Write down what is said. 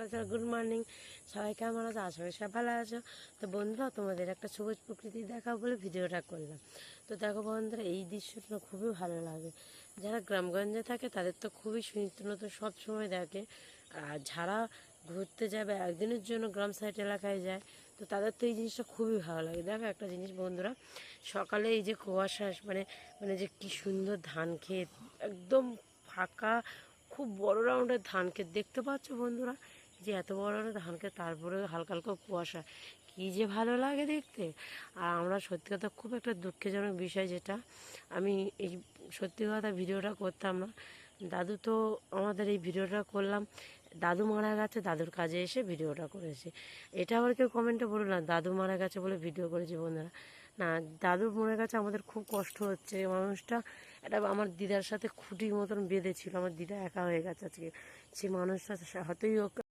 সকাল good morning. সবাই কেমন আছো? আশা করি সবাই ভালো আছো। তো বন্ধুরা, তোমাদের একটা সবুজ প্রকৃতি দেখা বলে ভিডিওটা করলাম। তো দেখো বন্ধুরা, এই দৃশ্যটা খুবই ভালো লাগে। যারা গ্রামগঞ্জে থাকে তাদের তো খুবই সুনিত্য নতুন সব সময় দেখে। আর যারা ঘুরতে যাবে একদিনের জন্য গ্রাম সাইড এলাকায় যায়, তো তাদের তো এই জিনিসটা খুবই ভালো লাগে। দেখো একটা জিনিস বন্ধুরা, সকালে এই যে কুয়াশা মানে মানে যে কী সুন্দর ধান ক্ষেত, একদম ফাঁকা, খুব বড় রাউন্ডের ধান ক্ষেত দেখতে পাচ্ছ বন্ধুরা, যে এত বড় রাউন্ডের ধান ক্ষেত, তারপরে হালকা হালকা কুয়াশা, কী যে ভালো লাগে দেখতে। আর আমরা সত্যি কথা খুব একটা দুঃখজনক বিষয়, যেটা আমি এই সত্যি কথা ভিডিওটা করতাম না। দাদু তো আমাদের এই ভিডিওটা করলাম, দাদু মারা গেছে, দাদুর কাজে এসে ভিডিওটা করেছি। এটা আবার কেউ কমেন্টে বলো না দাদু মারা গেছে বলে ভিডিও করেছি। বন্ধুরা, না, দাদু মরে গেছে, আমাদের খুব কষ্ট হচ্ছে। মানুষটা এটা আমার দিদার সাথে খুঁটির মতন বেঁধেছিল, আমার দিদা একা হয়ে গেছে আজকে। সে মানুষটা হয়তোই